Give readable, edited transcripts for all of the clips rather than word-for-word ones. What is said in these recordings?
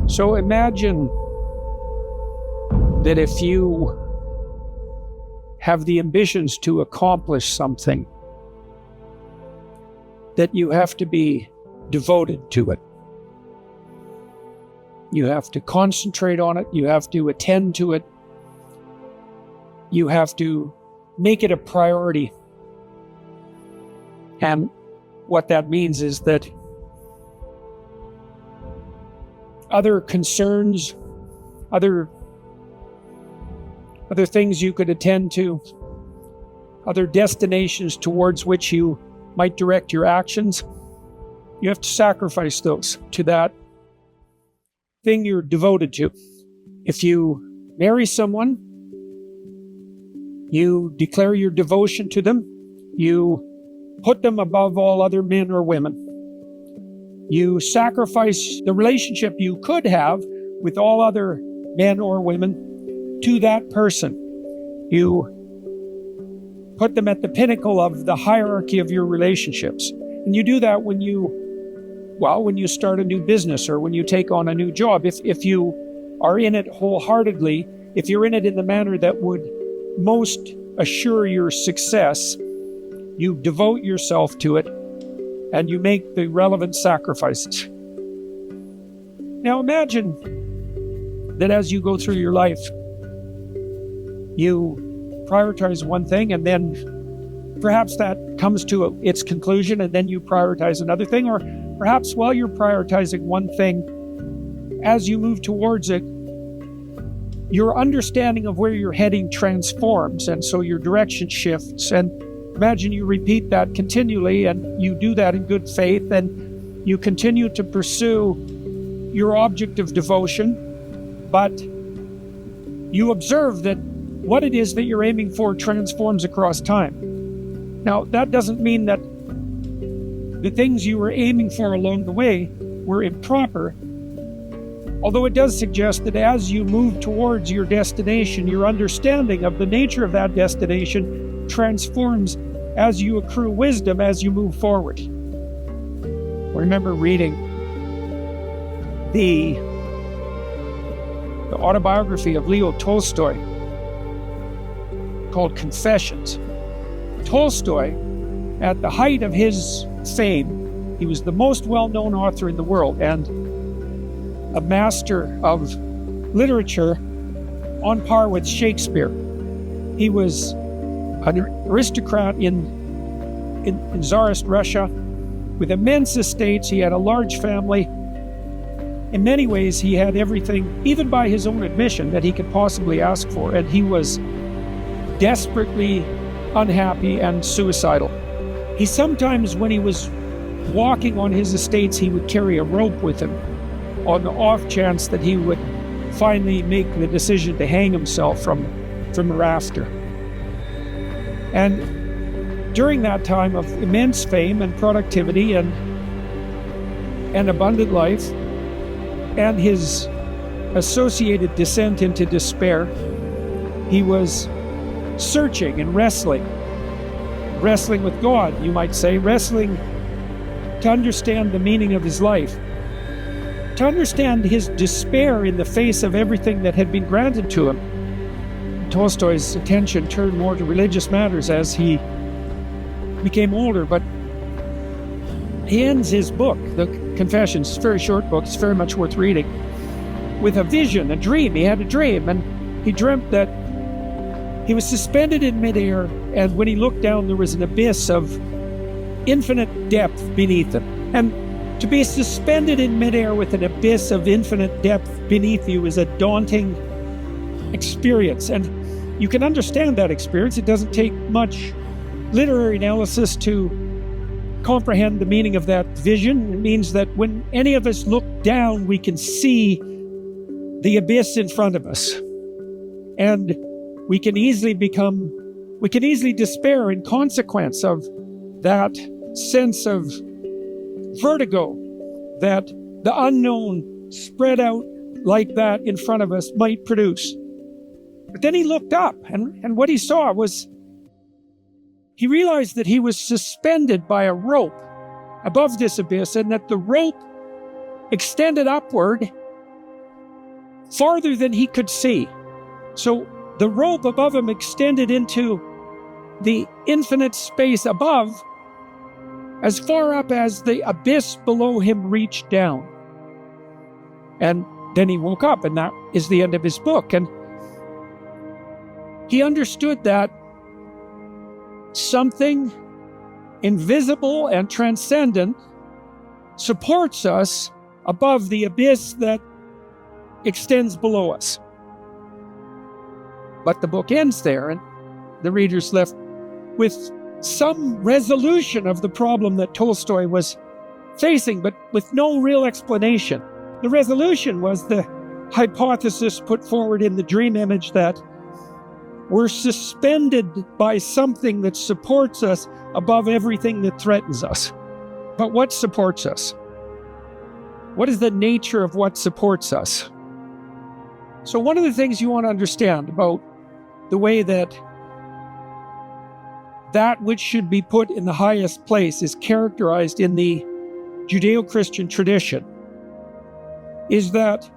So imagine that if you have the ambitions to accomplish something, that you have to be devoted to it. You have to concentrate on it. You have to attend to it. You have to make it a priority. And what that means is that other concerns, other things you could attend to, other destinations towards which you might direct your actions, you have to sacrifice those to that thing you're devoted to. If you marry someone, you declare your devotion to them. You put them above all other men or women. You sacrifice the relationship you could have with all other men or women to that person. You put them at the pinnacle of the hierarchy of your relationships. And you do that when you start a new business or when you take on a new job. If you are in it wholeheartedly, if you're in it in the manner that would most assure your success, you devote yourself to it and you make the relevant sacrifices. Now imagine that as you go through your life, you prioritize one thing and then perhaps that comes to its conclusion and then you prioritize another thing, or perhaps while you're prioritizing one thing, as you move towards it, your understanding of where you're heading transforms, and so your direction shifts. And imagine you repeat that continually, and you do that in good faith, and you continue to pursue your object of devotion, but you observe that what it is that you're aiming for transforms across time. Now, that doesn't mean that the things you were aiming for along the way were improper, although it does suggest that as you move towards your destination, your understanding of the nature of that destination transforms as you accrue wisdom as you move forward. I remember reading the autobiography of Leo Tolstoy called Confessions. Tolstoy, at the height of his fame, he was the most well-known author in the world and a master of literature on par with Shakespeare. He was an aristocrat in Tsarist Russia with immense estates. He had a large family. In many ways, he had everything, even by his own admission, that he could possibly ask for, and he was desperately unhappy and suicidal. He sometimes, when he was walking on his estates, he would carry a rope with him on the off chance that he would finally make the decision to hang himself from a rafter. And during that time of immense fame and productivity and abundant life, and his associated descent into despair, he was searching and wrestling with God, you might say, wrestling to understand the meaning of his life, to understand his despair in the face of everything that had been granted to him. Tolstoy's attention turned more to religious matters as he became older, but he ends his book, the Confessions, it's a very short book, it's very much worth reading, with a vision, a dream. He had a dream, and he dreamt that he was suspended in midair, and when he looked down, there was an abyss of infinite depth beneath him. And to be suspended in midair with an abyss of infinite depth beneath you is a daunting experience. And you can understand that experience. It doesn't take much literary analysis to comprehend the meaning of that vision. It means that when any of us look down, we can see the abyss in front of us. And we can easily despair in consequence of that sense of vertigo that the unknown spread out like that in front of us might produce. But then he looked up, and what he saw was, he realized that he was suspended by a rope above this abyss, and that the rope extended upward farther than he could see. So the rope above him extended into the infinite space above, as far up as the abyss below him reached down. And then he woke up, and that is the end of his book. And he understood that something invisible and transcendent supports us above the abyss that extends below us. But the book ends there, and the reader's left with some resolution of the problem that Tolstoy was facing, but with no real explanation. The resolution was the hypothesis put forward in the dream image that we're suspended by something that supports us above everything that threatens us. But what supports us? What is the nature of what supports us? So one of the things you want to understand about the way that which should be put in the highest place is characterized in the Judeo-Christian tradition is that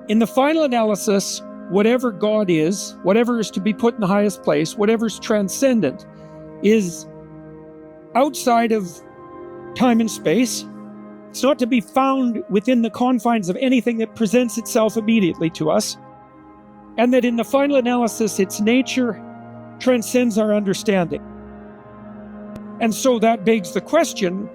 in the final analysis, whatever God is, whatever is to be put in the highest place, whatever's transcendent, is outside of time and space. It's not to be found within the confines of anything that presents itself immediately to us. And that in the final analysis, its nature transcends our understanding. And so that begs the question,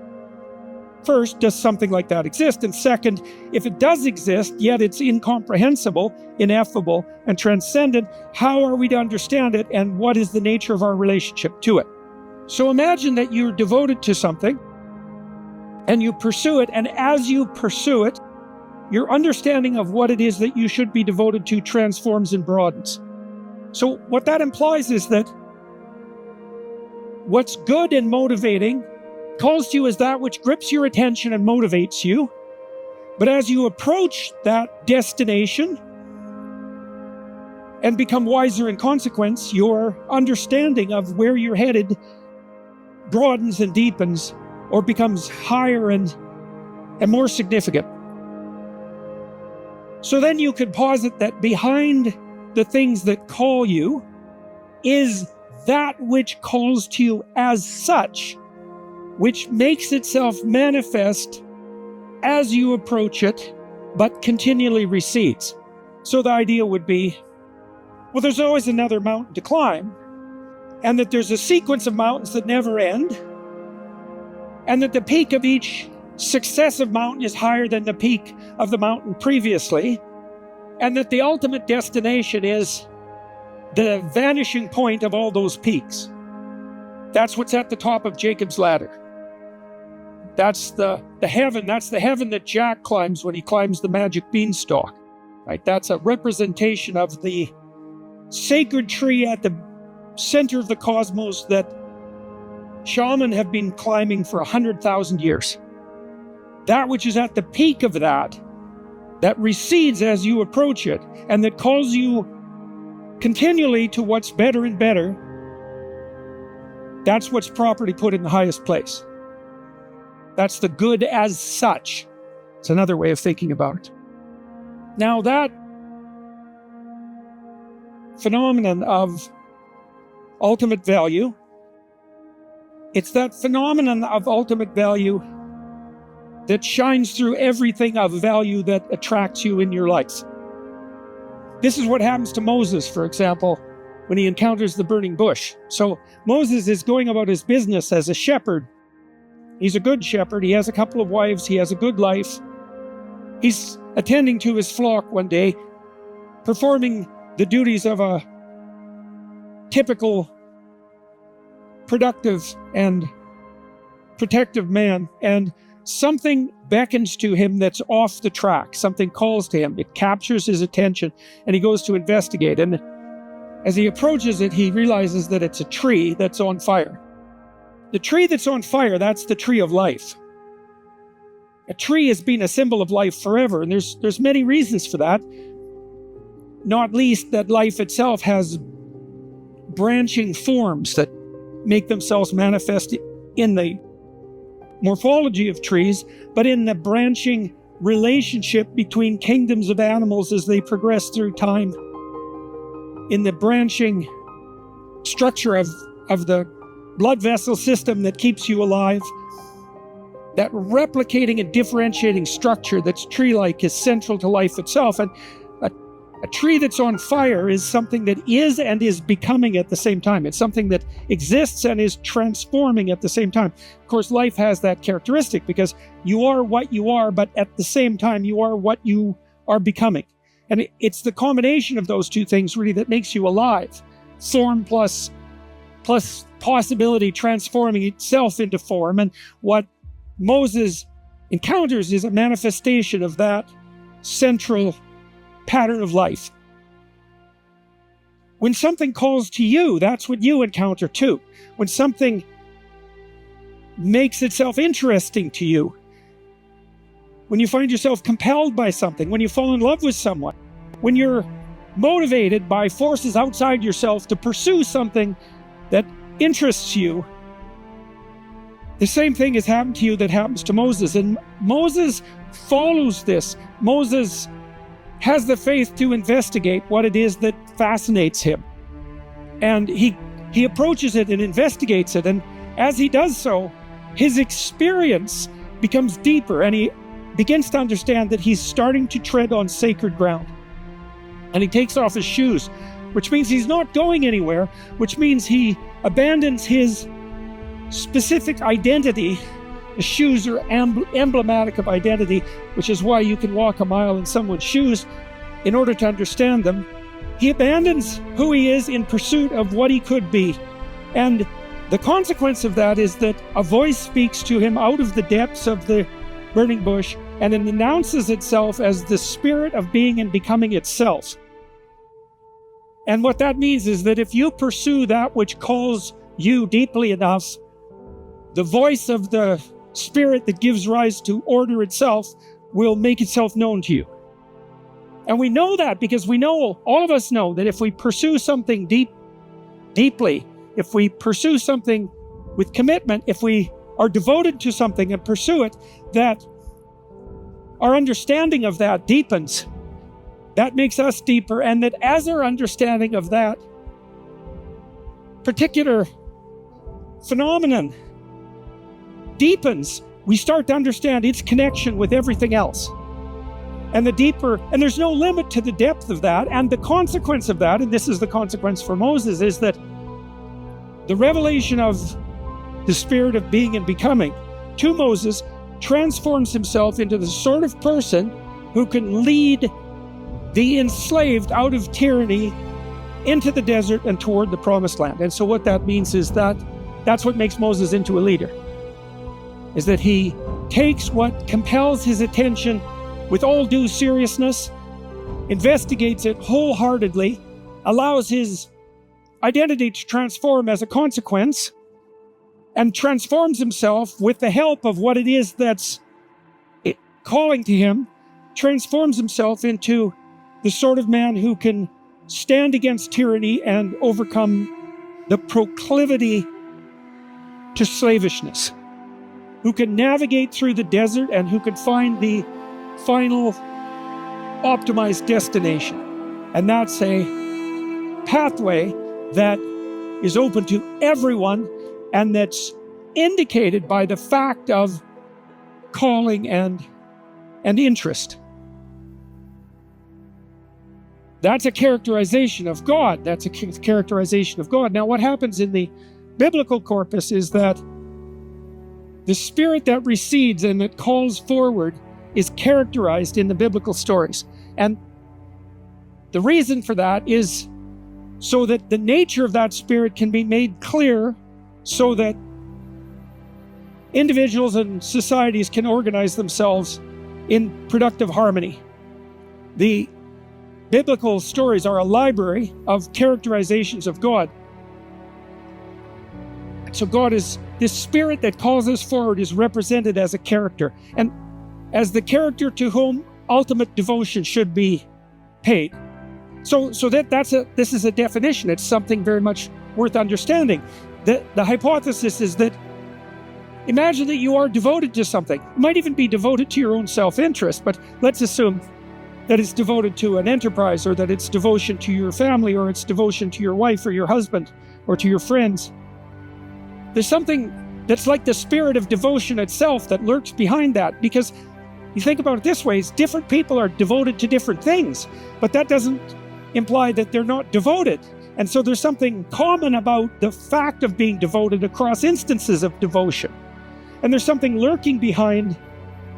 first, does something like that exist? And second, if it does exist, yet it's incomprehensible, ineffable, and transcendent, how are we to understand it, and what is the nature of our relationship to it? So imagine that you're devoted to something, and you pursue it, and as you pursue it, your understanding of what it is that you should be devoted to transforms and broadens. So what that implies is that what's good and motivating calls to you as that which grips your attention and motivates you. But as you approach that destination and become wiser in consequence, your understanding of where you're headed broadens and deepens, or becomes higher and more significant. So then you could posit that behind the things that call you is that which calls to you as such, which makes itself manifest as you approach it, but continually recedes. So the idea would be, well, there's always another mountain to climb, and that there's a sequence of mountains that never end, and that the peak of each successive mountain is higher than the peak of the mountain previously, and that the ultimate destination is the vanishing point of all those peaks. That's what's at the top of Jacob's ladder. That's the heaven. That's the heaven that Jack climbs when he climbs the magic beanstalk. Right? That's a representation of the sacred tree at the center of the cosmos that shaman have been climbing for 100,000 years. That which is at the peak of that recedes as you approach it, and that calls you continually to what's better and better, that's what's properly put in the highest place. That's the good as such. It's another way of thinking about it. Now that phenomenon of ultimate value, it's that phenomenon of ultimate value that shines through everything of value that attracts you in your life. This is what happens to Moses, for example, when he encounters the burning bush. So Moses is going about his business as a shepherd. He's a good shepherd. He has a couple of wives. He has a good life. He's attending to his flock one day, performing the duties of a typical productive and protective man, and something beckons to him that's off the track. Something calls to him. It captures his attention, and he goes to investigate. And as he approaches it, he realizes that it's a tree that's on fire. The tree that's on fire, that's the tree of life. A tree has been a symbol of life forever, and there's many reasons for that. Not least that life itself has branching forms that make themselves manifest in the morphology of trees, but in the branching relationship between kingdoms of animals as they progress through time, in the branching structure of the blood vessel system that keeps you alive. That replicating and differentiating structure that's tree-like is central to life itself. And a tree that's on fire is something that is and is becoming at the same time. It's something that exists and is transforming at the same time. Of course, life has that characteristic because you are what you are, but at the same time, you are what you are becoming. And it's the combination of those two things really that makes you alive. Form plus possibility transforming itself into form. And what Moses encounters is a manifestation of that central pattern of life. When something calls to you, that's what you encounter too. When something makes itself interesting to you, when you find yourself compelled by something, when you fall in love with someone, when you're motivated by forces outside yourself to pursue something that interests you, the same thing has happened to you that happens to Moses. And Moses follows this. Moses has the faith to investigate what it is that fascinates him. And he approaches it and investigates it. And as he does so, his experience becomes deeper, and he begins to understand that he's starting to tread on sacred ground. And he takes off his shoes, which means he's not going anywhere, which means he abandons his specific identity. The shoes are emblematic of identity, which is why you can walk a mile in someone's shoes in order to understand them. He abandons who he is in pursuit of what he could be. And the consequence of that is that a voice speaks to him out of the depths of the burning bush, and it announces itself as the spirit of being and becoming itself. And what that means is that if you pursue that which calls you deeply enough, the voice of the spirit that gives rise to order itself will make itself known to you. And we know that because we know, all of us know, that if we pursue something deeply, if we pursue something with commitment, if we are devoted to something and pursue it, that our understanding of that deepens. That makes us deeper, and that as our understanding of that particular phenomenon deepens, we start to understand its connection with everything else. And the deeper, and there's no limit to the depth of that, and the consequence of that, and this is the consequence for Moses, is that the revelation of the spirit of being and becoming to Moses transforms himself into the sort of person who can lead the enslaved out of tyranny into the desert and toward the promised land. And so what that means is that that's what makes Moses into a leader, is that he takes what compels his attention with all due seriousness, investigates it wholeheartedly, allows his identity to transform as a consequence, and transforms himself with the help of what it is that's calling to him, transforms himself into the sort of man who can stand against tyranny and overcome the proclivity to slavishness, who can navigate through the desert and who can find the final optimized destination. And that's a pathway that is open to everyone, and that's indicated by the fact of calling and interest. That's a characterization of God. That's a characterization of God. Now, what happens in the biblical corpus is that the spirit that recedes and that calls forward is characterized in the biblical stories. And the reason for that is so that the nature of that spirit can be made clear, so that individuals and societies can organize themselves in productive harmony. The biblical stories are a library of characterizations of God. So God is, this spirit that calls us forward is represented as a character, and as the character to whom ultimate devotion should be paid. So this is a definition. It's something very much worth understanding. The hypothesis is that imagine that you are devoted to something. It might even be devoted to your own self-interest, but let's assume that it's devoted to an enterprise, or that it's devotion to your family, or it's devotion to your wife or your husband or to your friends. There's something that's like the spirit of devotion itself that lurks behind that, because you think about it this way, is different people are devoted to different things, but that doesn't imply that they're not devoted. And so there's something common about the fact of being devoted across instances of devotion. And there's something lurking behind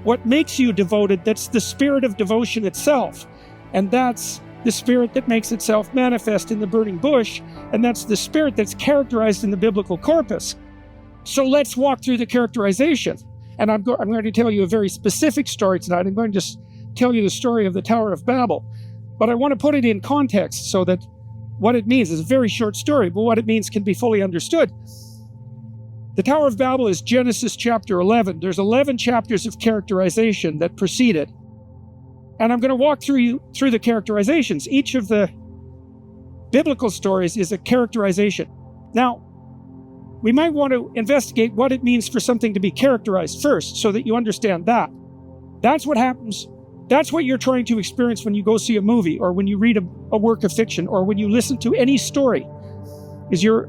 what makes you devoted, that's the spirit of devotion itself. And that's the spirit that makes itself manifest in the burning bush, and that's the spirit that's characterized in the biblical corpus. So let's walk through the characterization. And I'm going to tell you a very specific story tonight. I'm going to just tell you the story of the Tower of Babel. But I want to put it in context so that what it means is a very short story, but what it means can be fully understood. The Tower of Babel is Genesis chapter 11. There's 11 chapters of characterization that precede it. And I'm going to walk through the characterizations. Each of the biblical stories is a characterization. Now, we might want to investigate what it means for something to be characterized first, so that you understand that. That's what happens. That's what you're trying to experience when you go see a movie, or when you read a work of fiction, or when you listen to any story, is you're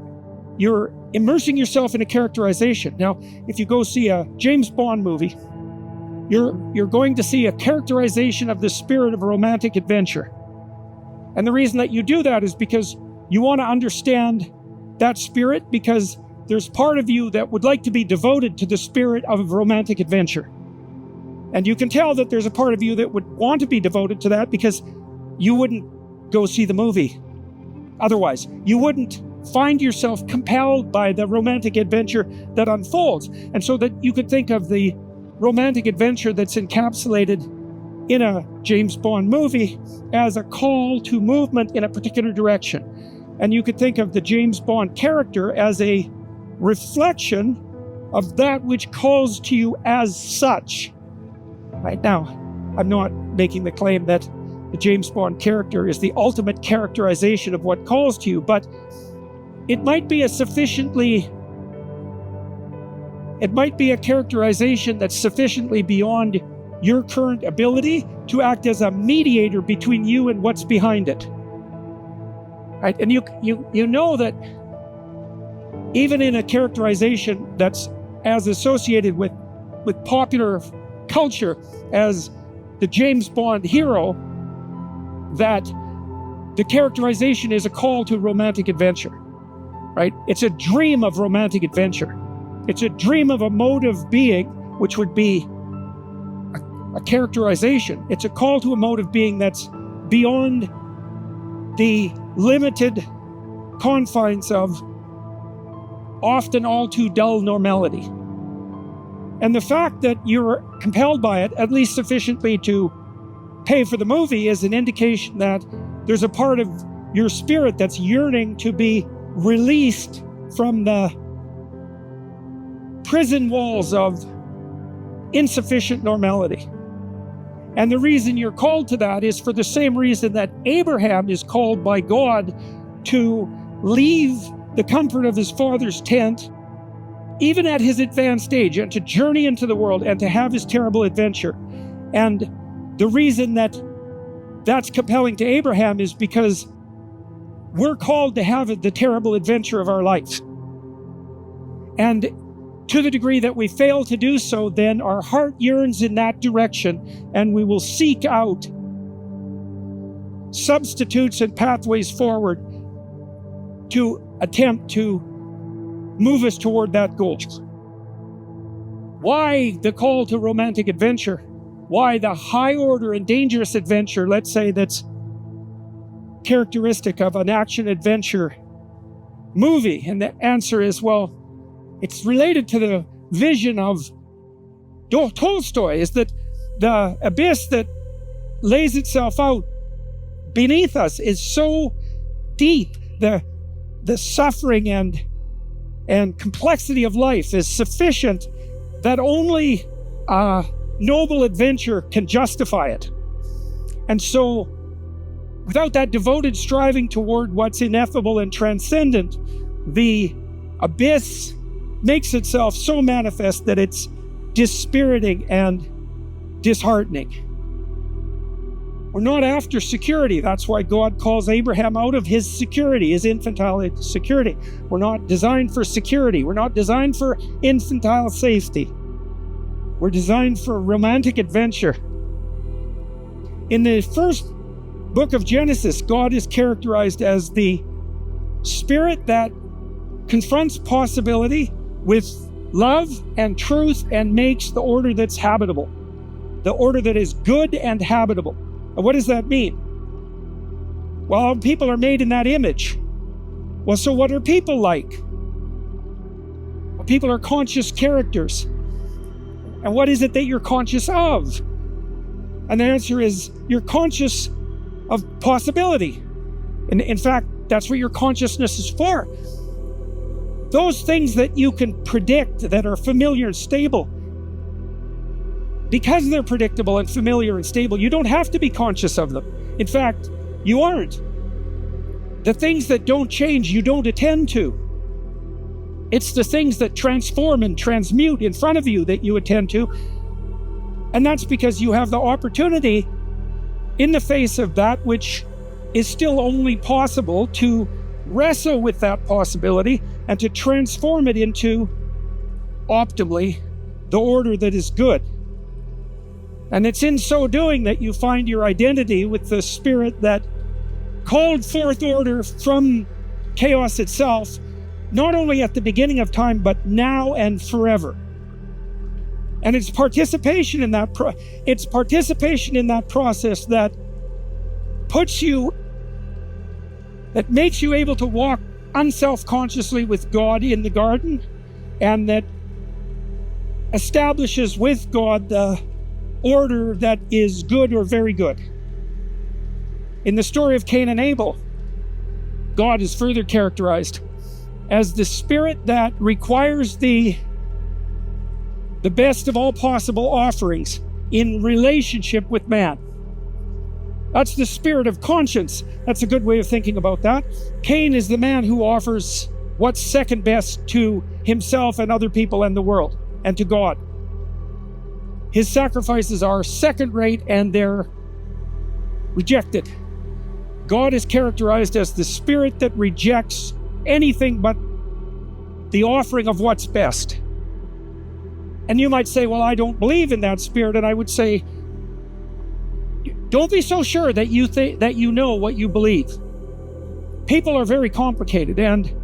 immersing yourself in a characterization. Now, if you go see a James Bond movie, you're going to see a characterization of the spirit of a romantic adventure. And the reason that you do that is because you want to understand that spirit, because there's part of you that would like to be devoted to the spirit of romantic adventure. And you can tell that there's a part of you that would want to be devoted to that, because you wouldn't go see the movie otherwise. You wouldn't find yourself compelled by the romantic adventure that unfolds. And so that you could think of the romantic adventure that's encapsulated in a James Bond movie as a call to movement in a particular direction. And you could think of the James Bond character as a reflection of that which calls to you as such. Right now, I'm not making the claim that the James Bond character is the ultimate characterization of what calls to you, but it might be a characterization that's sufficiently beyond your current ability to act as a mediator between you and what's behind it. Right? And you know that even in a characterization that's as associated with popular culture as the James Bond hero, that the characterization is a call to romantic adventure. Right? It's a dream of romantic adventure. It's a dream of a mode of being, which would be a characterization. It's a call to a mode of being that's beyond the limited confines of often all too dull normality. And the fact that you're compelled by it, at least sufficiently to pay for the movie, is an indication that there's a part of your spirit that's yearning to be released from the prison walls of insufficient normality. And the reason you're called to that is for the same reason that Abraham is called by God to leave the comfort of his father's tent, even at his advanced age, and to journey into the world and to have his terrible adventure. And the reason that that's compelling to Abraham is because we're called to have the terrible adventure of our life. And to the degree that we fail to do so, then our heart yearns in that direction, and we will seek out substitutes and pathways forward to attempt to move us toward that goal. Why the call to romantic adventure? Why the high order and dangerous adventure, let's say, that's characteristic of an action-adventure movie? And the answer is, well, it's related to the vision of Tolstoy, is that the abyss that lays itself out beneath us is so deep, the suffering and complexity of life is sufficient that only a noble adventure can justify it. And so, without that devoted striving toward what's ineffable and transcendent, the abyss makes itself so manifest that it's dispiriting and disheartening. We're not after security. That's why God calls Abraham out of his security, his infantile security. We're not designed for security. We're not designed for infantile safety. We're designed for romantic adventure. In the first book of Genesis, God is characterized as the spirit that confronts possibility with love and truth and makes the order that's habitable, the order that is good and habitable. And what does that mean? Well, people are made in that image. Well, so what are people like? Well, people are conscious characters. And what is it that you're conscious of? And the answer is you're conscious of possibility. And in fact, that's what your consciousness is for. Those things that you can predict that are familiar and stable, because they're predictable and familiar and stable, you don't have to be conscious of them. In fact, you aren't. The things that don't change, you don't attend to. It's the things that transform and transmute in front of you that you attend to. And that's because you have the opportunity, in the face of that which is still only possible, to wrestle with that possibility and to transform it into, optimally, the order that is good. And it's in so doing that you find your identity with the spirit that called forth order from chaos itself, not only at the beginning of time, but now and forever. And it's participation in that process that puts you, that makes you able to walk unself-consciously with God in the garden, and that establishes with God the order that is good or very good. In the story of Cain and Abel, God is further characterized as the spirit that requires the best of all possible offerings in relationship with man. That's the spirit of conscience. That's a good way of thinking about that. Cain is the man who offers what's second best to himself and other people and the world and to God. His sacrifices are second-rate and they're rejected. God is characterized as the spirit that rejects anything but the offering of what's best. And you might say, well, I don't believe in that spirit. And I would say, don't be so sure that you think that you know what you believe. People are very complicated, and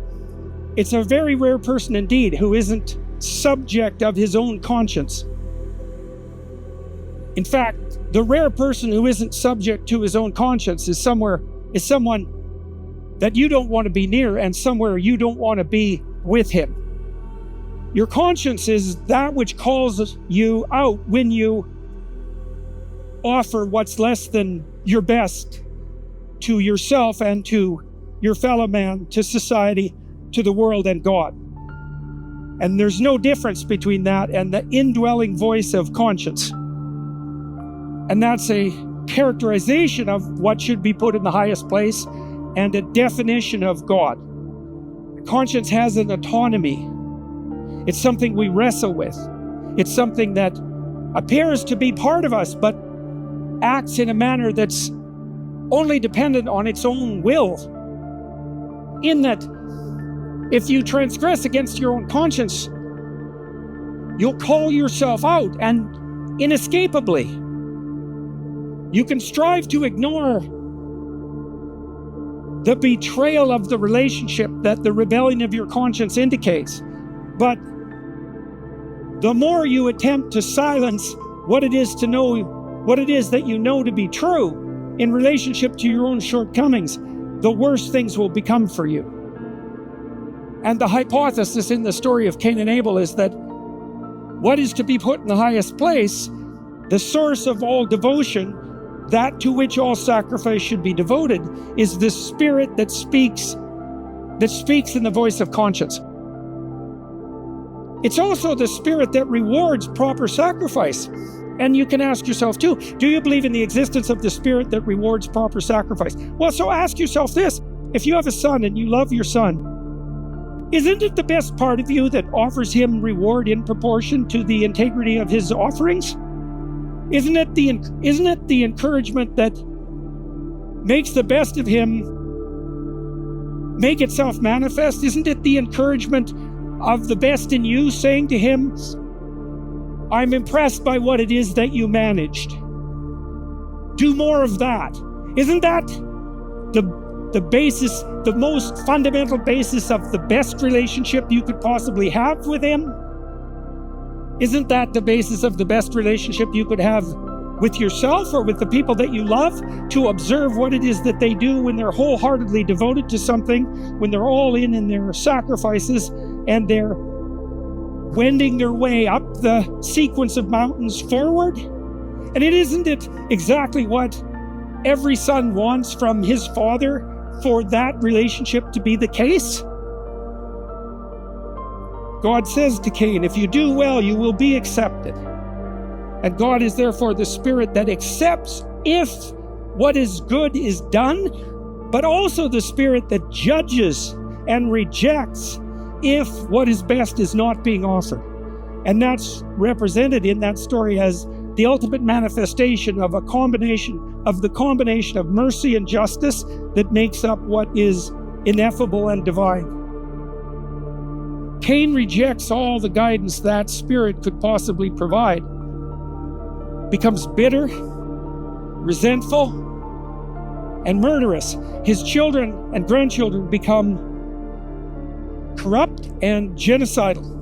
it's a very rare person indeed who isn't subject of his own conscience. In fact, the rare person who isn't subject to his own conscience is someone that you don't want to be near and somewhere you don't want to be with him. Your conscience is that which calls you out when you offer what's less than your best to yourself and to your fellow man, to society, to the world and God. And there's no difference between that and the indwelling voice of conscience. And that's a characterization of what should be put in the highest place and a definition of God. Conscience has an autonomy. It's something we wrestle with. It's something that appears to be part of us, but acts in a manner that's only dependent on its own will. In that, if you transgress against your own conscience, you'll call yourself out, and inescapably, you can strive to ignore the betrayal of the relationship that the rebellion of your conscience indicates. But the more you attempt to silence what it is that you know to be true in relationship to your own shortcomings, the worse things will become for you. And the hypothesis in the story of Cain and Abel is that what is to be put in the highest place, the source of all devotion, that to which all sacrifice should be devoted, is the spirit that speaks in the voice of conscience. It's also the spirit that rewards proper sacrifice. And you can ask yourself too, do you believe in the existence of the spirit that rewards proper sacrifice? Well, so ask yourself this. If you have a son and you love your son, Isn't it the best part of you that offers him reward in proportion to the integrity of his offerings? Isn't it the encouragement that makes the best of him make itself manifest? Isn't it the encouragement of the best in you saying to him, I'm impressed by what it is that you managed. Do more of that. Isn't that the basis, the most fundamental basis of the best relationship you could possibly have with him? Isn't that the basis of the best relationship you could have with yourself or with the people that you love? To observe what it is that they do when they're wholeheartedly devoted to something, when they're all in their sacrifices, and they're wending their way up the sequence of mountains forward. And isn't it exactly what every son wants from his father for that relationship to be the case? God says to Cain, if you do well, you will be accepted. And God is therefore the Spirit that accepts if what is good is done, but also the Spirit that judges and rejects if what is best is not being offered. And that's represented in that story as the ultimate manifestation of the combination of mercy and justice that makes up what is ineffable and divine. Cain rejects all the guidance that Spirit could possibly provide, becomes bitter, resentful, and murderous. His children and grandchildren become corrupt and genocidal.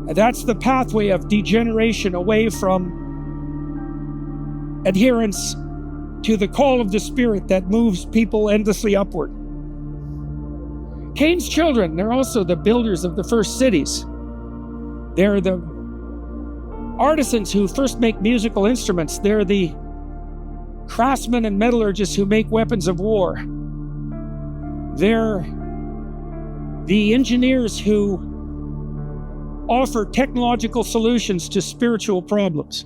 And that's the pathway of degeneration away from adherence to the call of the Spirit that moves people endlessly upward. Cain's children, they're also the builders of the first cities. They're the artisans who first make musical instruments. They're the craftsmen and metallurgists who make weapons of war. They're the engineers who offer technological solutions to spiritual problems.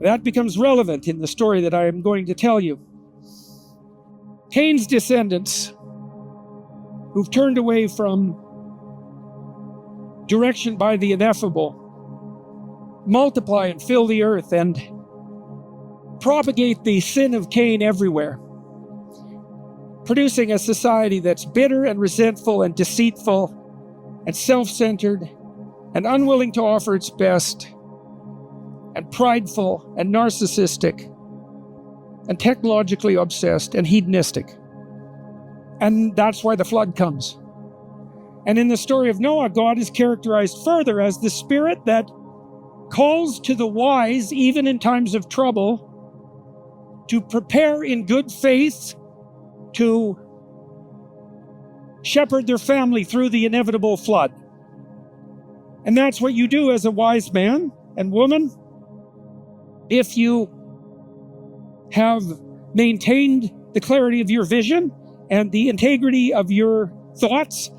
That becomes relevant in the story that I am going to tell you. Cain's descendants, who've turned away from direction by the ineffable, multiply and fill the earth and propagate the sin of Cain everywhere, producing a society that's bitter and resentful and deceitful and self-centered and unwilling to offer its best and prideful and narcissistic and technologically obsessed and hedonistic. And that's why the flood comes. And in the story of Noah, God is characterized further as the Spirit that calls to the wise, even in times of trouble, to prepare in good faith to shepherd their family through the inevitable flood. And that's what you do as a wise man and woman. If you have maintained the clarity of your vision and the integrity of your thoughts,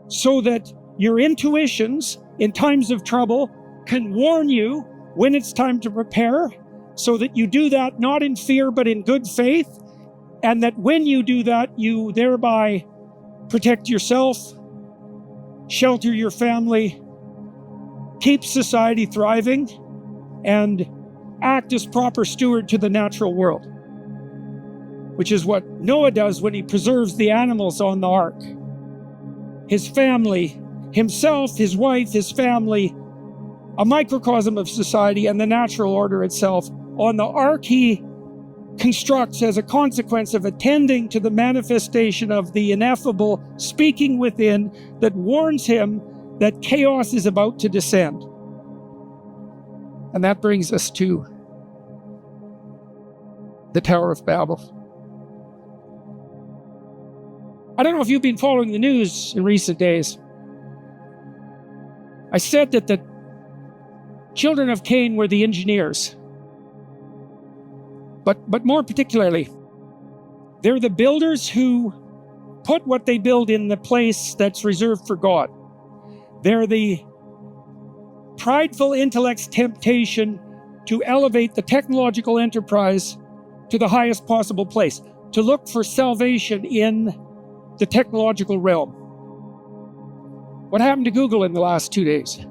so that your intuitions in times of trouble can warn you when it's time to prepare, so that you do that not in fear but in good faith, and that when you do that, you thereby protect yourself, shelter your family, keep society thriving, and act as proper steward to the natural world, which is what Noah does when he preserves the animals on the ark. His family, himself, his wife, his family, a microcosm of society and the natural order itself. On the ark he constructs as a consequence of attending to the manifestation of the ineffable speaking within that warns him that chaos is about to descend. And that brings us to the Tower of Babel. I don't know if you've been following the news in recent days. I said that the children of Cain were the engineers. But more particularly, they're the builders who put what they build in the place that's reserved for God. They're the prideful intellect's temptation to elevate the technological enterprise to the highest possible place, to look for salvation in the technological realm. What happened to Google in the last 2 days?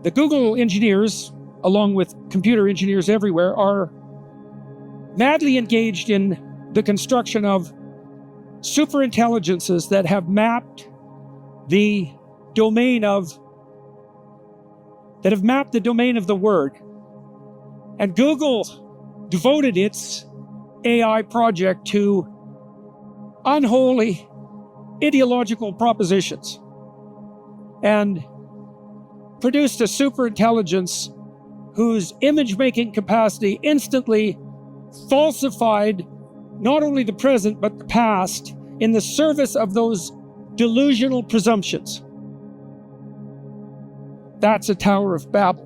The Google engineers, along with computer engineers everywhere, are madly engaged in the construction of superintelligences that have mapped the domain of the word. And Google devoted its AI project to unholy ideological propositions and produced a superintelligence whose image-making capacity instantly falsified not only the present but the past in the service of those delusional presumptions. That's a Tower of Babel.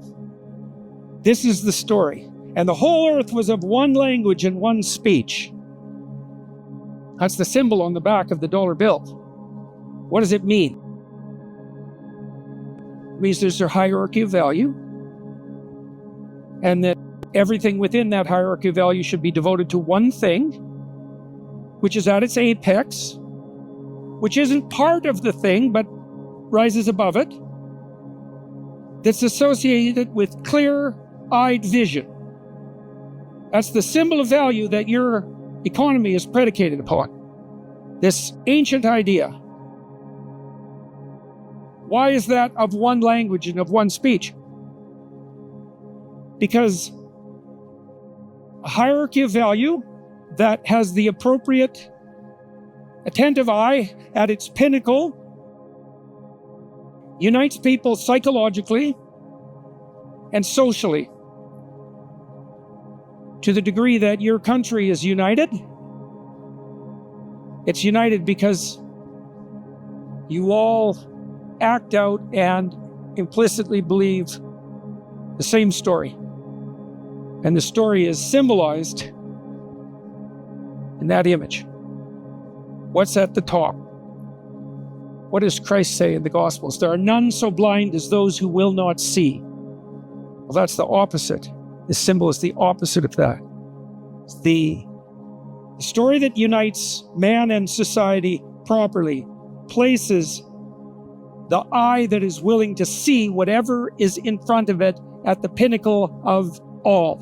This is the story. And the whole earth was of one language and one speech. That's the symbol on the back of the dollar bill. What does it mean? It means there's a hierarchy of value, and that everything within that hierarchy of value should be devoted to one thing, which is at its apex, which isn't part of the thing but rises above it, that's associated with clear-eyed vision. That's the symbol of value that your economy is predicated upon. This ancient idea. Why is that of one language and of one speech? Because a hierarchy of value that has the appropriate attentive eye at its pinnacle unites people psychologically and socially. To the degree that your country is united, it's united because you all act out and implicitly believe the same story. And the story is symbolized in that image. What's at the top? What does Christ say in the Gospels? There are none so blind as those who will not see. Well, that's the opposite. This symbol is the opposite of that. It's the story that unites man and society properly, places the eye that is willing to see whatever is in front of it at the pinnacle of all.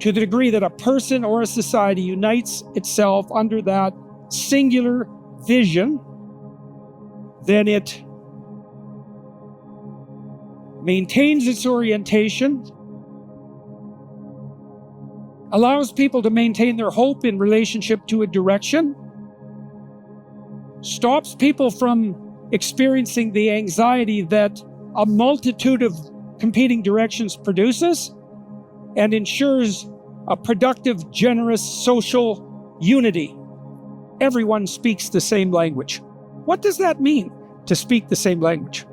To the degree that a person or a society unites itself under that singular vision, then it maintains its orientation, allows people to maintain their hope in relationship to a direction, stops people from experiencing the anxiety that a multitude of competing directions produces, and ensures a productive, generous social unity. Everyone speaks the same language. What does that mean, to speak the same language?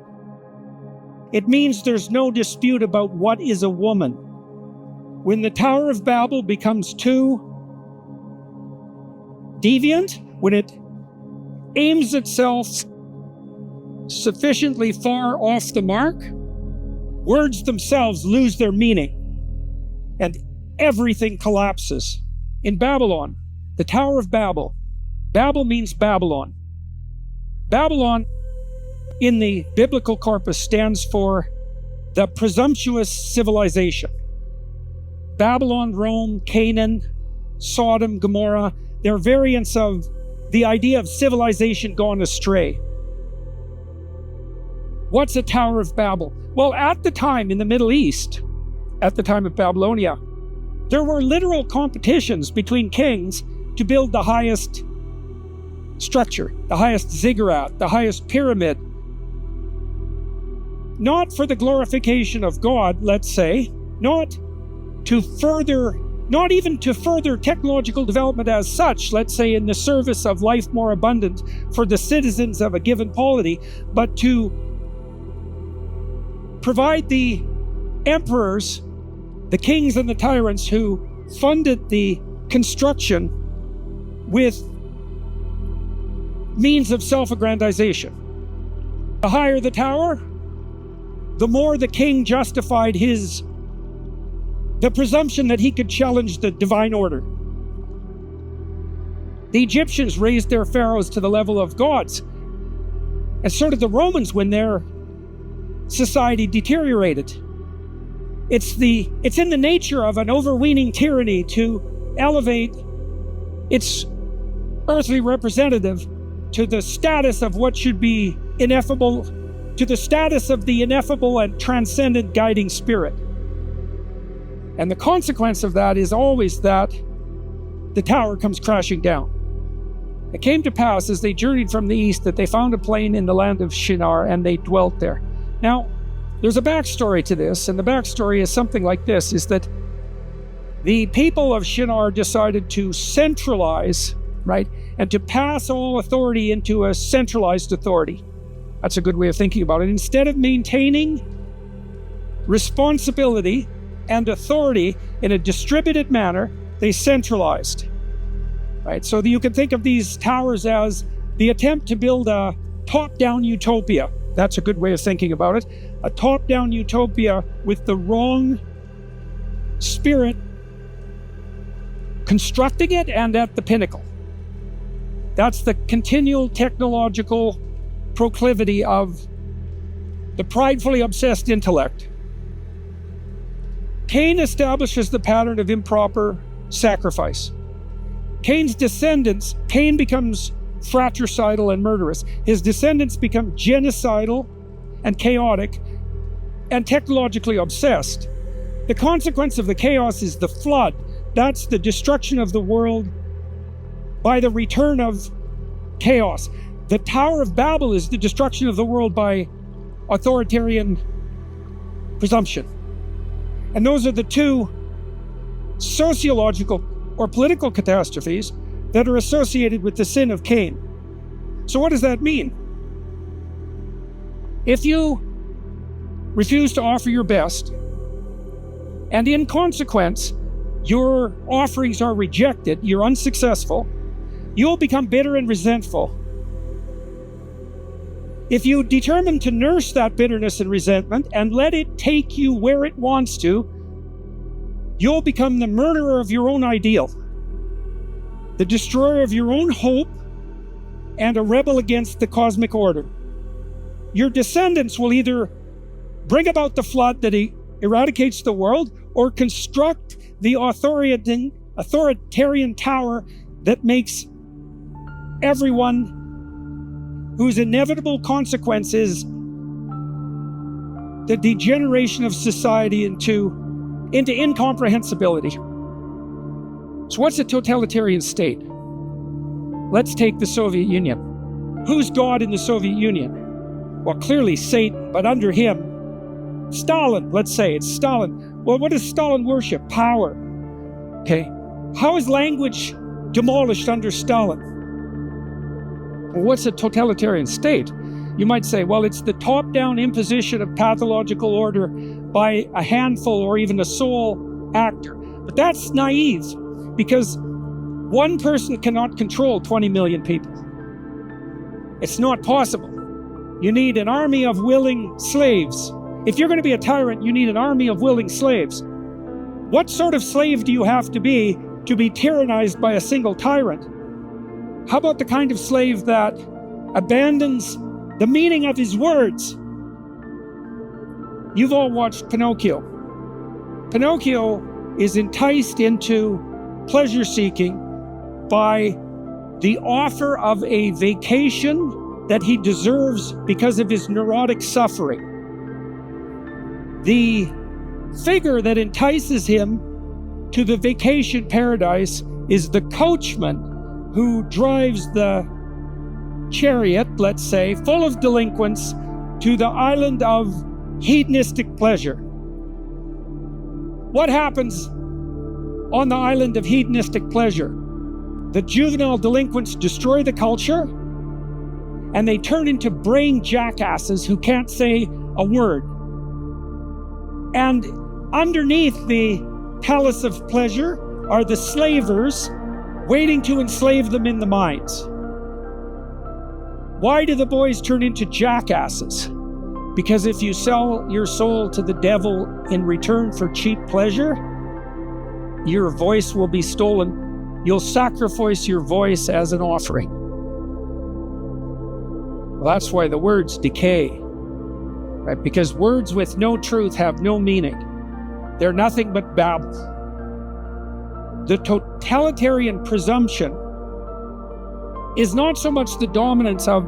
It means there's no dispute about what is a woman. When the Tower of Babel becomes too deviant, when it aims itself sufficiently far off the mark, words themselves lose their meaning and everything collapses. In Babylon, the Tower of Babel, Babel means Babylon. Babylon in the biblical corpus stands for the presumptuous civilization. Babylon, Rome, Canaan, Sodom, Gomorrah, they're variants of the idea of civilization gone astray. What's a Tower of Babel? Well, at the time in the Middle East, at the time of Babylonia, there were literal competitions between kings to build the highest structure, the highest ziggurat, the highest pyramid. Not for the glorification of God, let's say, not even to further technological development as such, let's say in the service of life more abundant for the citizens of a given polity, but to provide the emperors, the kings and the tyrants who funded the construction with means of self-aggrandization. The higher the tower, the more the king justified the presumption that he could challenge the divine order. The Egyptians raised their pharaohs to the level of gods. And so did the Romans when their society deteriorated. It's in the nature of an overweening tyranny to elevate its earthly representative to the status of what should be ineffable, to the status of the ineffable and transcendent guiding spirit. And the consequence of that is always that the tower comes crashing down. It came to pass as they journeyed from the east that they found a plain in the land of Shinar, and they dwelt there. Now, there's a backstory to this, and the backstory is something like this, is that the people of Shinar decided to centralize, right, and to pass all authority into a centralized authority. That's a good way of thinking about it. Instead of maintaining responsibility and authority in a distributed manner, they centralized, right? So that you can think of these towers as the attempt to build a top-down utopia. That's a good way of thinking about it. A top-down utopia with the wrong spirit constructing it and at the pinnacle. That's the continual technological proclivity of the pridefully obsessed intellect. Cain establishes the pattern of improper sacrifice. Cain's descendants, Cain becomes fratricidal and murderous. His descendants become genocidal and chaotic and technologically obsessed. The consequence of the chaos is the flood. That's the destruction of the world by the return of chaos. The Tower of Babel is the destruction of the world by authoritarian presumption. And those are the two sociological or political catastrophes that are associated with the sin of Cain. So what does that mean? If you refuse to offer your best, and in consequence, your offerings are rejected, you're unsuccessful, you'll become bitter and resentful. If you determine to nurse that bitterness and resentment and let it take you where it wants to, you'll become the murderer of your own ideal, the destroyer of your own hope, and a rebel against the cosmic order. Your descendants will either bring about the flood that eradicates the world or construct the authoritarian tower that makes everyone whose inevitable consequence is the degeneration of society into incomprehensibility. So what's a totalitarian state? Let's take the Soviet Union. Who's God in the Soviet Union? Well, clearly Satan, but under him, Stalin, let's say, it's Stalin. Well, what does Stalin worship? Power. Okay. How is language demolished under Stalin? Well, what's a totalitarian state? You might say, well, it's the top-down imposition of pathological order by a handful or even a sole actor. But that's naive, because one person cannot control 20 million people. It's not possible. You need an army of willing slaves. If you're going to be a tyrant, you need an army of willing slaves. What sort of slave do you have to be tyrannized by a single tyrant? How about the kind of slave that abandons the meaning of his words? You've all watched Pinocchio. Pinocchio is enticed into pleasure-seeking by the offer of a vacation that he deserves because of his neurotic suffering. The figure that entices him to the vacation paradise is the coachman who drives the chariot, let's say, full of delinquents to the island of hedonistic pleasure. What happens on the island of hedonistic pleasure? The juvenile delinquents destroy the culture, and they turn into brain jackasses who can't say a word. And underneath the palace of pleasure are the slavers waiting to enslave them in the mines. Why do the boys turn into jackasses? Because if you sell your soul to the devil in return for cheap pleasure, your voice will be stolen. You'll sacrifice your voice as an offering. Well, that's why the words decay, right? Because words with no truth have no meaning. They're nothing but babble. The totalitarian presumption is not so much the dominance of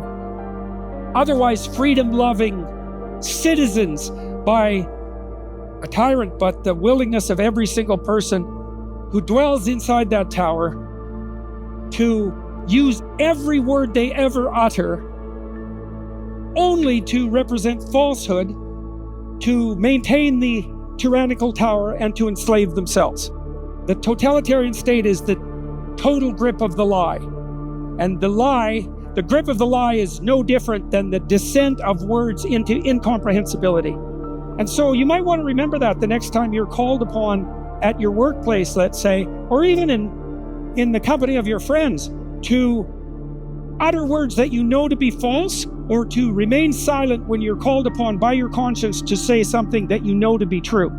otherwise freedom-loving citizens by a tyrant, but the willingness of every single person who dwells inside that tower to use every word they ever utter only to represent falsehood, to maintain the tyrannical tower, and to enslave themselves. The totalitarian state is the total grip of the lie. And the grip of the lie is no different than the descent of words into incomprehensibility. And so you might want to remember that the next time you're called upon at your workplace, let's say, or even in the company of your friends, to utter words that you know to be false, or to remain silent when you're called upon by your conscience to say something that you know to be true.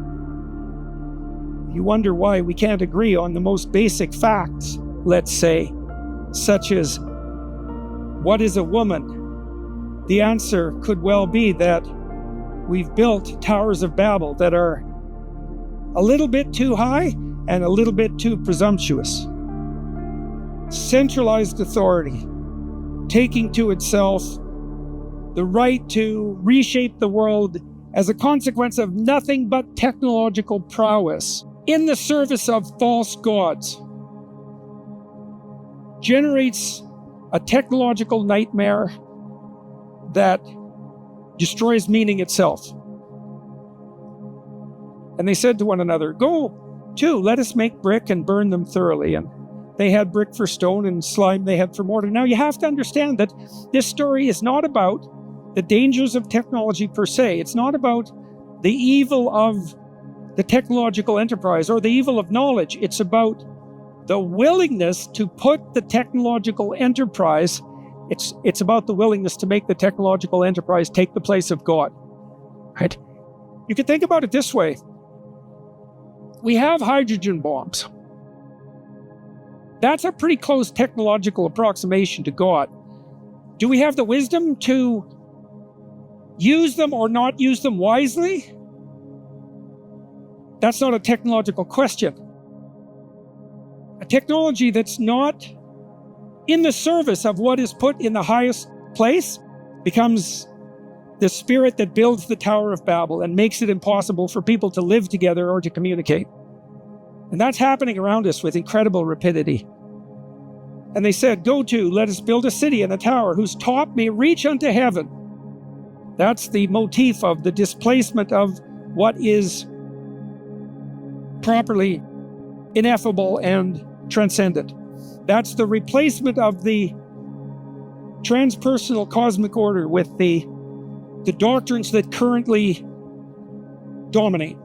You wonder why we can't agree on the most basic facts, let's say, such as, what is a woman? The answer could well be that we've built towers of Babel that are a little bit too high and a little bit too presumptuous. Centralized authority, taking to itself the right to reshape the world as a consequence of nothing but technological prowess in the service of false gods, generates a technological nightmare that destroys meaning itself. And they said to one another, "Go to, let us make brick and burn them thoroughly." And they had brick for stone and slime they had for mortar. Now you have to understand that this story is not about the dangers of technology per se. It's not about the evil of the technological enterprise or the evil of knowledge. It's about the willingness to put the technological enterprise, it's about the willingness to make the technological enterprise take the place of God. Right? You could think about it this way. We have hydrogen bombs. That's a pretty close technological approximation to God. Do we have the wisdom to use them or not use them wisely? That's not a technological question. A technology that's not in the service of what is put in the highest place becomes the spirit that builds the Tower of Babel and makes it impossible for people to live together or to communicate. And that's happening around us with incredible rapidity. And they said, "Go to, let us build a city and a tower whose top may reach unto heaven." That's the motif of the displacement of what is properly ineffable and transcendent. That's the replacement of the transpersonal cosmic order with the doctrines that currently dominate.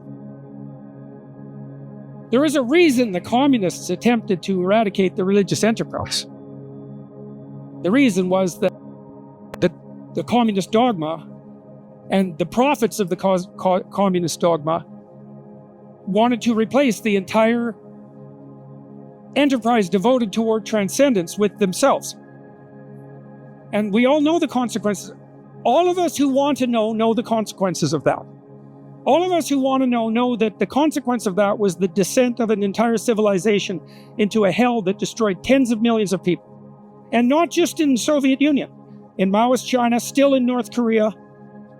There is a reason the communists attempted to eradicate the religious enterprise. The reason was that the communist dogma and the prophets of the communist dogma wanted to replace the entire enterprise devoted toward transcendence with themselves. And we all know the consequences. All of us who want to know the consequences of that. All of us who want to know that the consequence of that was the descent of an entire civilization into a hell that destroyed tens of millions of people. And not just in the Soviet Union, in Maoist China, still in North Korea,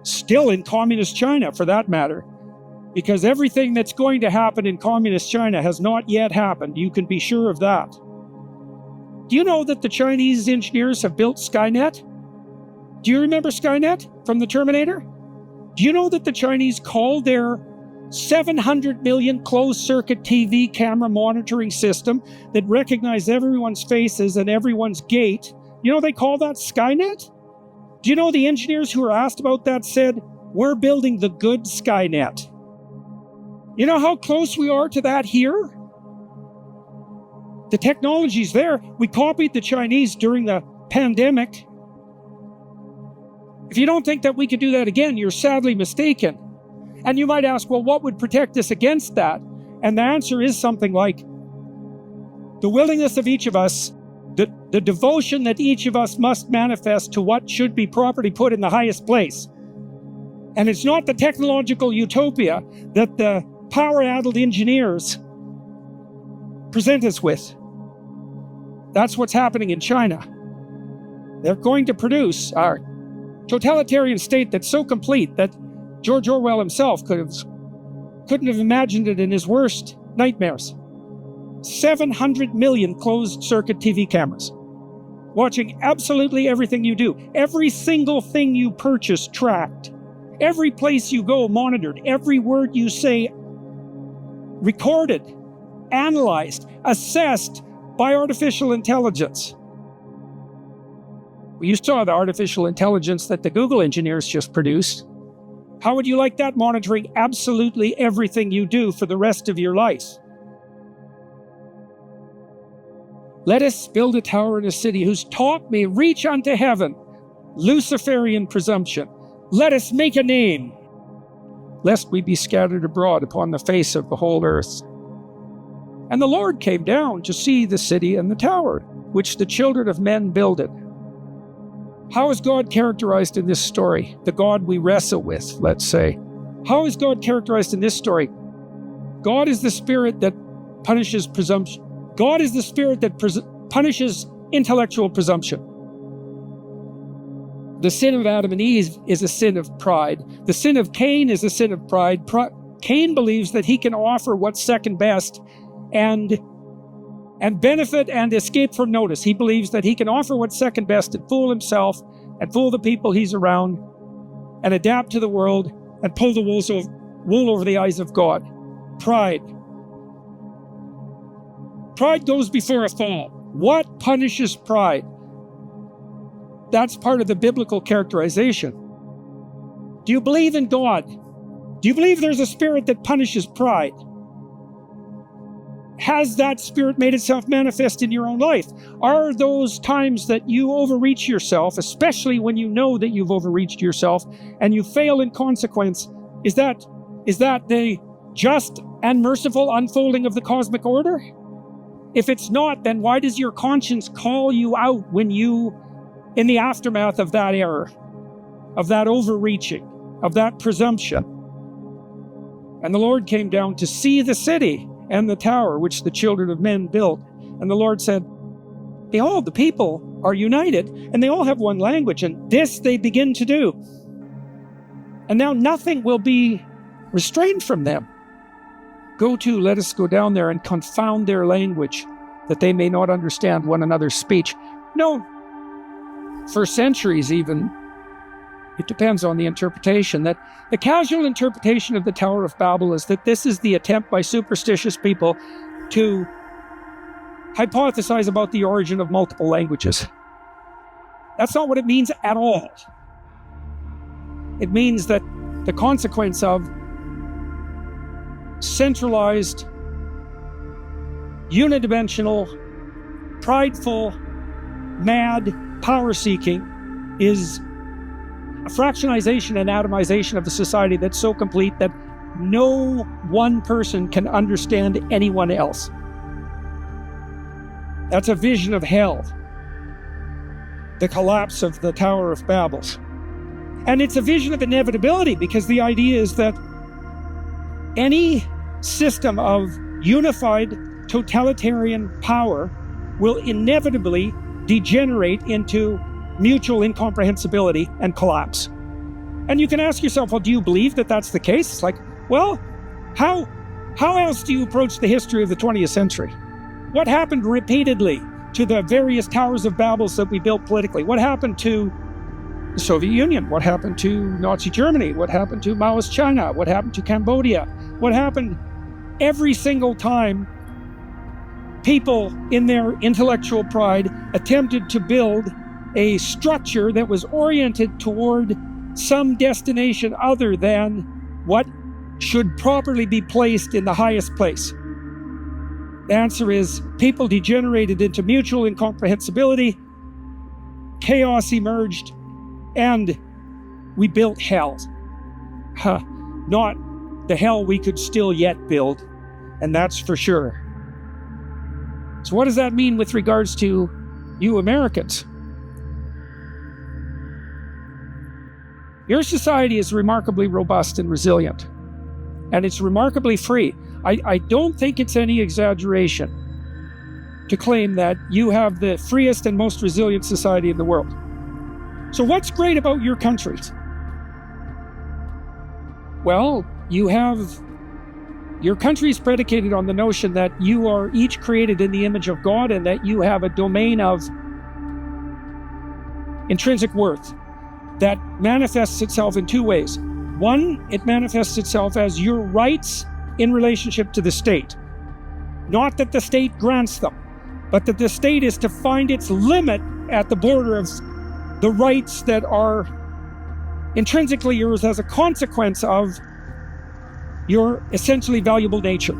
still in communist China for that matter. Because everything that's going to happen in communist China has not yet happened. You can be sure of that. Do you know that the Chinese engineers have built Skynet? Do you remember Skynet from the Terminator? Do you know that the Chinese call their 700 million closed-circuit TV camera monitoring system that recognizes everyone's faces and everyone's gait, you know they call that Skynet? Do you know the engineers who were asked about that said, "We're building the good Skynet"? You know how close we are to that here? The technology's there. We copied the Chinese during the pandemic. If you don't think that we could do that again, you're sadly mistaken. And you might ask, well, what would protect us against that? And the answer is something like the willingness of each of us the devotion that each of us must manifest to what should be properly put in the highest place. And it's not the technological utopia that the power-addled engineers present us with. That's what's happening in China. They're going to produce a totalitarian state that's so complete that George Orwell himself couldn't have imagined it in his worst nightmares. 700 million closed-circuit TV cameras, watching absolutely everything you do. Every single thing you purchase tracked. Every place you go monitored. Every word you say recorded, analyzed, assessed by artificial intelligence. You saw the artificial intelligence that the Google engineers just produced. How would you like that monitoring absolutely everything you do for the rest of your life? Let us build a tower in a city whose top may reach unto heaven. Luciferian presumption. Let us make a name, lest we be scattered abroad upon the face of the whole earth. And the Lord came down to see the city and the tower, which the children of men builded. How is God characterized in this story? The God we wrestle with, let's say. How is God characterized in this story? God is the spirit that punishes presumption. God is the spirit that punishes intellectual presumption. The sin of Adam and Eve is a sin of pride. The sin of Cain is a sin of pride. Cain believes that he can offer what's second best and benefit and escape from notice. He believes that he can offer what's second best and fool himself and fool the people he's around and adapt to the world and pull the wool over the eyes of God. Pride. Pride goes before a fall. What punishes pride? That's part of the biblical characterization. Do you believe in God? Do you believe there's a spirit that punishes pride? Has that spirit made itself manifest in your own life? Are those times that you overreach yourself, especially when you know that you've overreached yourself and you fail in consequence, is that the just and merciful unfolding of the cosmic order? If it's not, then why does your conscience call you out when you, in the aftermath of that error, of that overreaching, of that presumption? And the Lord came down to see the city and the tower which the children of men built. And the Lord said, behold, the people are united, and they all have one language, and this they begin to do. And now nothing will be restrained from them. Let us go down there and confound their language, that they may not understand one another's speech. No, for centuries even, it depends on the interpretation, that the casual interpretation of the Tower of Babel is that this is the attempt by superstitious people to hypothesize about the origin of multiple languages. That's not what it means at all. It means that the consequence of centralized, unidimensional, prideful, mad power-seeking is a fractionization and atomization of the society that's so complete that no one person can understand anyone else. That's a vision of hell. The collapse of the Tower of Babel. And it's a vision of inevitability, because the idea is that any system of unified totalitarian power will inevitably degenerate into mutual incomprehensibility and collapse. And you can ask yourself, well, do you believe that that's the case? It's like, well, how else do you approach the history of the 20th century? What happened repeatedly to the various towers of Babel that we built politically? What happened to the Soviet Union? What happened to Nazi Germany? What happened to Maoist China? What happened to Cambodia? What happened every single time people in their intellectual pride attempted to build a structure that was oriented toward some destination other than what should properly be placed in the highest place? The answer is people degenerated into mutual incomprehensibility, chaos emerged, and we built hell. Not the hell we could still yet build, and that's for sure. So what does that mean with regards to you Americans. Your society is remarkably robust and resilient, and it's remarkably free. I don't think it's any exaggeration to claim that you have the freest and most resilient society in the world. So what's great about your country? Well, your country is predicated on the notion that you are each created in the image of God and that you have a domain of intrinsic worth that manifests itself in two ways. One, it manifests itself as your rights in relationship to the state. Not that the state grants them, but that the state is to find its limit at the border of the rights that are intrinsically yours as a consequence of your essentially valuable nature.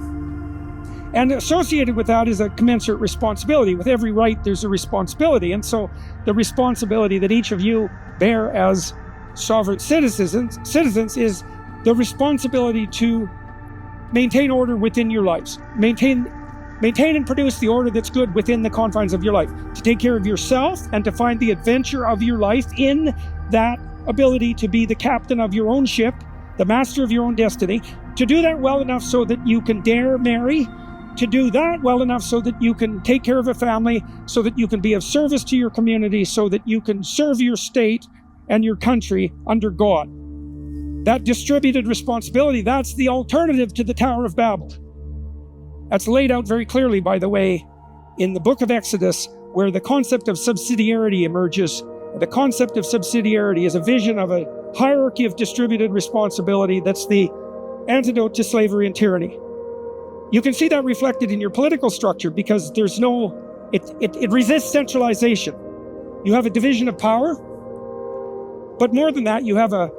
And associated with that is a commensurate responsibility. With every right, there's a responsibility. And so the responsibility that each of you bear as sovereign citizens is the responsibility to maintain order within your lives. Maintain and produce the order that's good within the confines of your life. To take care of yourself and to find the adventure of your life in that ability to be the captain of your own ship, the master of your own destiny. To do that well enough so that you can dare marry. To do that well enough so that you can take care of a family, so that you can be of service to your community, so that you can serve your state and your country under God. That distributed responsibility, that's the alternative to the Tower of Babel. That's laid out very clearly, by the way, in the book of Exodus, where the concept of subsidiarity emerges. The concept of subsidiarity is a vision of a hierarchy of distributed responsibility that's the antidote to slavery and tyranny. You can see that reflected in your political structure because it resists centralization. You have a division of power, but more than that, you have a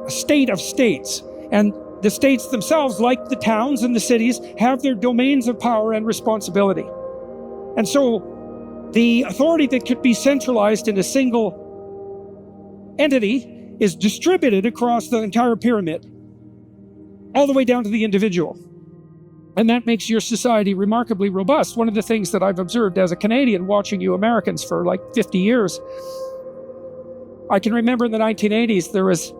state of states. And the states themselves, like the towns and the cities, have their domains of power and responsibility. And so the authority that could be centralized in a single entity is distributed across the entire pyramid, all the way down to the individual. And that makes your society remarkably robust. One of the things that I've observed as a Canadian watching you Americans for like 50 years, I can remember in the 1980s, there was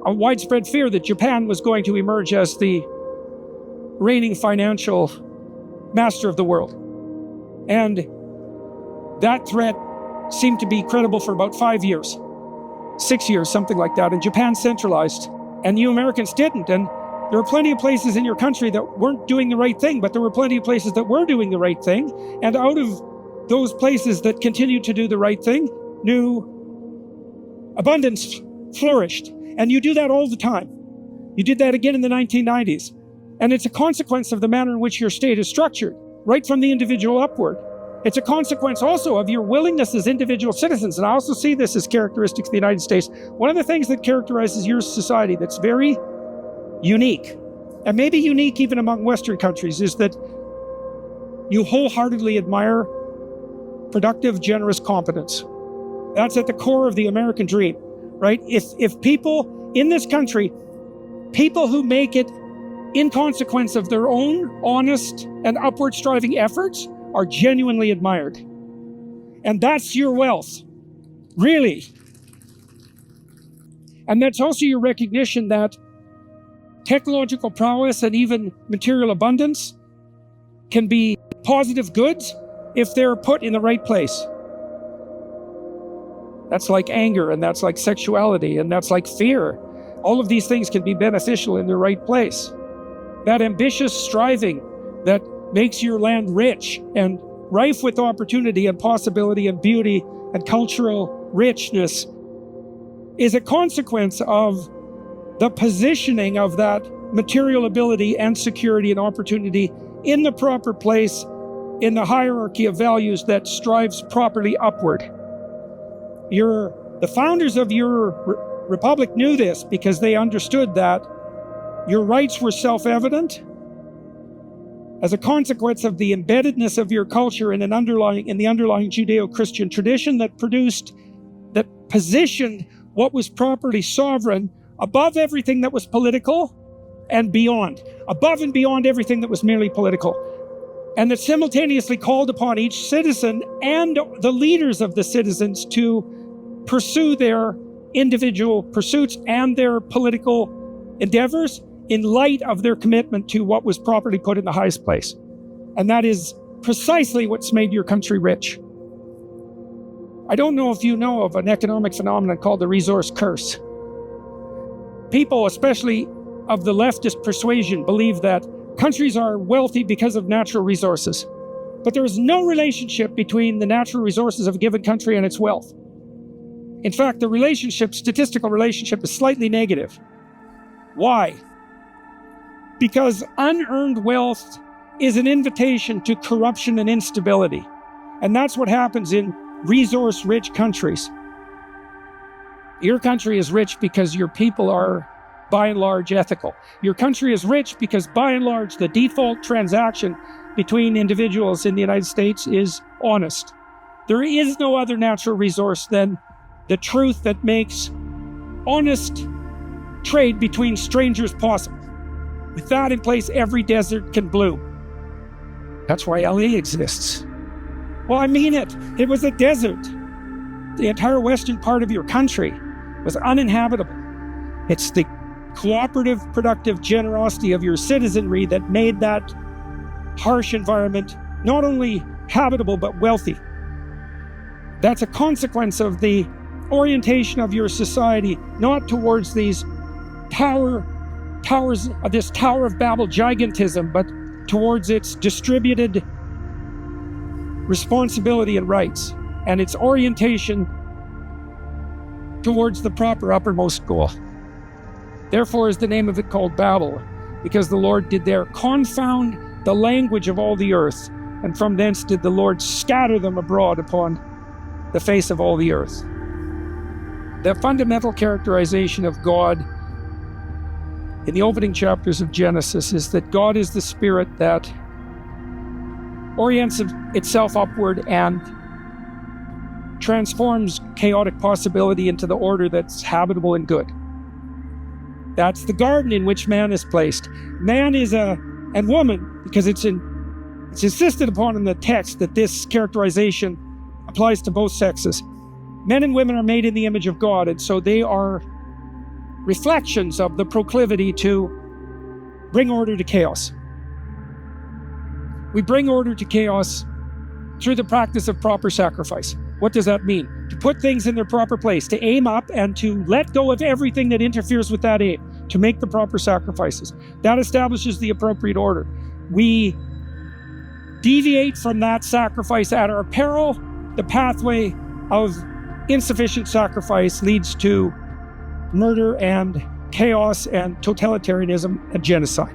a widespread fear that Japan was going to emerge as the reigning financial master of the world. And that threat seemed to be credible for about 5 years, 6 years, something like that. And Japan centralized, and you Americans didn't. And there were plenty of places in your country that weren't doing the right thing, but there were plenty of places that were doing the right thing. And out of those places that continued to do the right thing, new abundance flourished. And you do that all the time. You did that again in the 1990s. And it's a consequence of the manner in which your state is structured, right from the individual upward. It's a consequence also of your willingness as individual citizens. And I also see this as characteristics of the United States. One of the things that characterizes your society that's very unique, and maybe unique even among Western countries, is that you wholeheartedly admire productive, generous competence. That's at the core of the American dream, right? If people in this country, people who make it in consequence of their own honest and upward striving efforts, are genuinely admired. And that's your wealth, really. And that's also your recognition that technological prowess and even material abundance can be positive goods if they're put in the right place. That's like anger, and that's like sexuality, and that's like fear. All of these things can be beneficial in the right place. That ambitious striving that makes your land rich and rife with opportunity and possibility and beauty and cultural richness is a consequence of the positioning of that material ability and security and opportunity in the proper place in the hierarchy of values that strives properly upward. The founders of your republic knew this because they understood that your rights were self-evident as a consequence of the embeddedness of your culture in the underlying Judeo-Christian tradition that positioned what was properly sovereign above everything that was political and beyond, above and beyond everything that was merely political. and that simultaneously called upon each citizen and the leaders of the citizens to pursue their individual pursuits and their political endeavors in light of their commitment to what was properly put in the highest place. And that is precisely what's made your country rich. I don't know if you know of an economic phenomenon called the resource curse. People, especially of the leftist persuasion, believe that countries are wealthy because of natural resources. But there is no relationship between the natural resources of a given country and its wealth. In fact, the statistical relationship is slightly negative. Why? Because unearned wealth is an invitation to corruption and instability. And that's what happens in resource-rich countries. Your country is rich because your people are, by and large, ethical. Your country is rich because, by and large, the default transaction between individuals in the United States is honest. There is no other natural resource than the truth that makes honest trade between strangers possible. With that in place, every desert can bloom. That's why LA exists. Well, I mean it. It was a desert. The entire western part of your country was uninhabitable. It's the cooperative, productive generosity of your citizenry that made that harsh environment not only habitable, but wealthy. That's a consequence of the orientation of your society, not towards these towers of this Tower of Babel gigantism, but towards its distributed responsibility and rights, and its orientation towards the proper uppermost goal. Therefore is the name of it called Babel, because the Lord did there confound the language of all the earth, and from thence did the Lord scatter them abroad upon the face of all the earth. The fundamental characterization of God in the opening chapters of Genesis is that God is the spirit that orients itself upward and transforms chaotic possibility into the order that's habitable and good. That's the garden in which man is placed. Man is and woman, because it's insisted upon in the text that this characterization applies to both sexes. Men and women are made in the image of God, and so they are reflections of the proclivity to bring order to chaos. We bring order to chaos through the practice of proper sacrifice. What does that mean? To put things in their proper place, to aim up and to let go of everything that interferes with that aim, to make the proper sacrifices. That establishes the appropriate order. We deviate from that sacrifice at our peril. The pathway of insufficient sacrifice leads to murder and chaos and totalitarianism and genocide.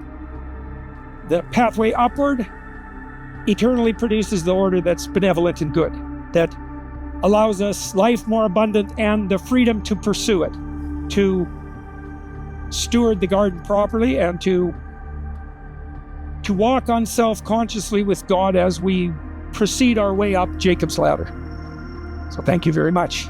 The pathway upward eternally produces the order that's benevolent and good, that allows us life more abundant and the freedom to pursue it, to steward the garden properly, and to walk unself-consciously with God as we proceed our way up Jacob's ladder. So thank you very much.